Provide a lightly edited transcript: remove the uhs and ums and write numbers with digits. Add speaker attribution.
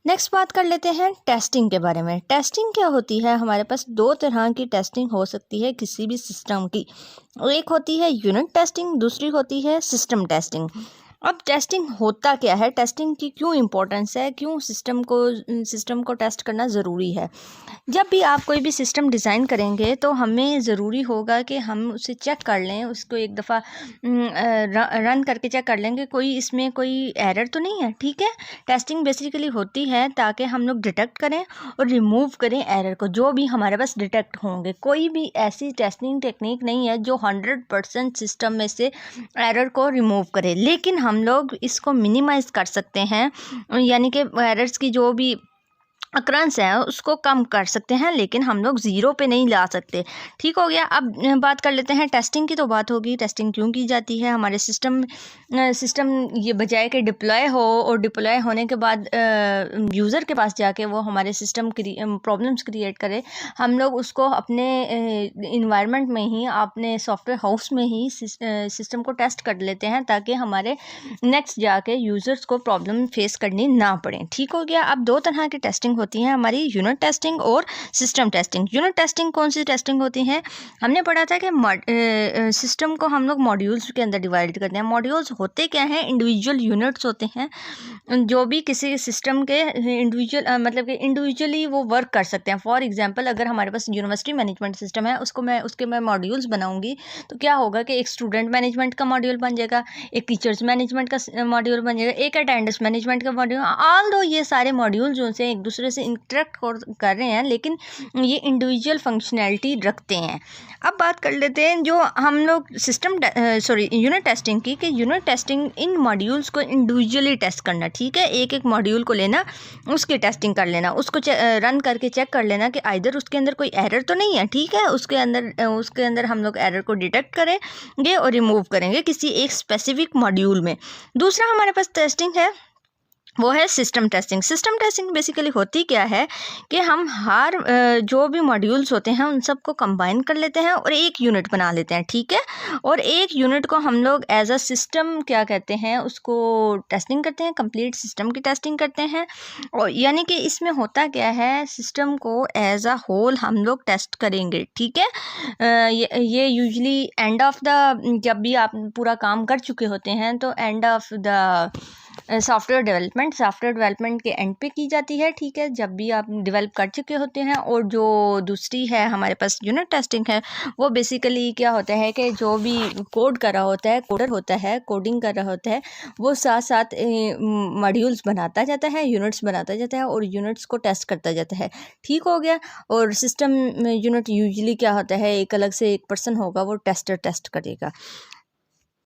Speaker 1: Next बात कर लेते हैं टेस्टिंग के बारे में। टेस्टिंग क्या होती है? हमारे पास दो तरह की टेस्टिंग हो सकती है किसी भी सिस्टम की। एक होती है यूनिट टेस्टिंग, दूसरी होती है सिस्टम टेस्टिंग। अब टेस्टिंग होता क्या है, टेस्टिंग की क्यों इम्पोर्टेंस है, क्यों सिस्टम को टेस्ट करना ज़रूरी है? जब भी आप कोई भी सिस्टम डिज़ाइन करेंगे तो हमें ज़रूरी होगा कि हम उसे चेक कर लें, उसको एक दफ़ा रन करके चेक कर लेंगे कोई इसमें कोई एरर तो नहीं है। ठीक है, टेस्टिंग बेसिकली होती है ताकि हम लोग डिटेक्ट करें और रिमूव करें एरर को, जो भी हमारे पास डिटेक्ट होंगे। कोई भी ऐसी टेस्टिंग टेक्निक नहीं है जो 100% सिस्टम में से एरर को रिमूव करे, लेकिन हम लोग इसको मिनिमाइज़ कर सकते हैं, यानी कि एरर्स की जो भी अक्रंस है उसको कम कर सकते हैं, लेकिन हम लोग ज़ीरो पे नहीं ला सकते। ठीक हो गया। अब बात कर लेते हैं टेस्टिंग की। तो बात होगी टेस्टिंग क्यों की जाती है हमारे सिस्टम ये बजाय के डिप्लॉय हो और डिप्लॉय होने के बाद यूज़र के पास जाके वो हमारे सिस्टम प्रॉब्लम्स क्रिएट करे, हम लोग उसको अपने इन्वायरमेंट में ही, अपने सॉफ्टवेयर हाउस में ही सिस्टम को टेस्ट कर लेते हैं ताकि हमारे नेक्स्ट जाके यूज़र्स को प्रॉब्लम फेस करनी ना पड़े। ठीक हो गया। अब दो तरह की टेस्टिंग होती है हमारी, यूनिट टेस्टिंग और सिस्टम टेस्टिंग। यूनिट टेस्टिंग कौन सी टेस्टिंग होती है? हमने पढ़ा था कि सिस्टम को हम लोग मॉड्यूल्स के अंदर डिवाइड करते हैं। मॉड्यूल्स होते क्या हैं? इंडिविजुअल यूनिट्स होते हैं जो भी किसी सिस्टम के इंडिविजुअल मतलब कि इंडिविजुअली वो वर्क कर सकते हैं। फॉर एग्जांपल, अगर हमारे पास यूनिवर्सिटी मैनेजमेंट सिस्टम है, उसके मैं मॉड्यूल्स बनाऊंगी तो क्या होगा कि एक स्टूडेंट मैनेजमेंट का मॉड्यूल बन जाएगा, एक टीचर्स मैनेजमेंट का मॉड्यूल बन जाएगा, एक अटेंडेंस मैनेजमेंट का मॉड्यूल। ऑल दो ये सारे मॉड्यूल जो से एक दूसरे से इंटरेक्ट कर रहे हैं, लेकिन ये इंडिविजुअल फंक्शनैलिटी रखते हैं। अब बात कर लेते हैं जो हम लोग यूनिट टेस्टिंग की, कि यूनिट टेस्टिंग इन मॉड्यूल्स को इंडिविजुअली टेस्ट करना। ठीक है, एक एक मॉड्यूल को लेना, उसकी टेस्टिंग कर लेना, उसको रन करके चेक कर लेना कि आइदर उसके अंदर कोई एरर तो नहीं है। ठीक है, उसके अंदर हम लोग एरर को डिटेक्ट करेंगे और रिमूव करेंगे किसी एक स्पेसिफिक मॉड्यूल में। दूसरा हमारे पास टेस्टिंग है, वो है system testing. System testing basically होती क्या है कि हम हर जो भी मॉड्यूल्स होते हैं उन सबको कंबाइन कर लेते हैं और एक यूनिट बना लेते हैं। ठीक है, और एक यूनिट को हम लोग एज अ सिस्टम क्या कहते हैं, उसको टेस्टिंग करते हैं, कंप्लीट सिस्टम की टेस्टिंग करते हैं। और यानी कि इसमें होता क्या है, सिस्टम को एज अ होल हम लोग टेस्ट करेंगे। ठीक है, ये यूजली एंड ऑफ द, जब भी आप पूरा काम कर चुके होते हैं तो end of the software development के एंड पे की जाती है। ठीक है, जब भी आप डेवलप कर चुके होते हैं। और जो दूसरी है हमारे पास यूनिट टेस्टिंग है, वो बेसिकली क्या होता है कि जो भी कोड कर रहा होता है, कोडर होता है, कोडिंग कर रहा होता है, वो साथ साथ मॉड्यूल्स बनाता जाता है, यूनिट्स बनाता जाता है और यूनिट्स को टेस्ट करता जाता है। ठीक हो गया। और सिस्टम यूनिट यूजली क्या होता है, एक अलग से एक पर्सन होगा, वो टेस्टर टेस्ट करेगा।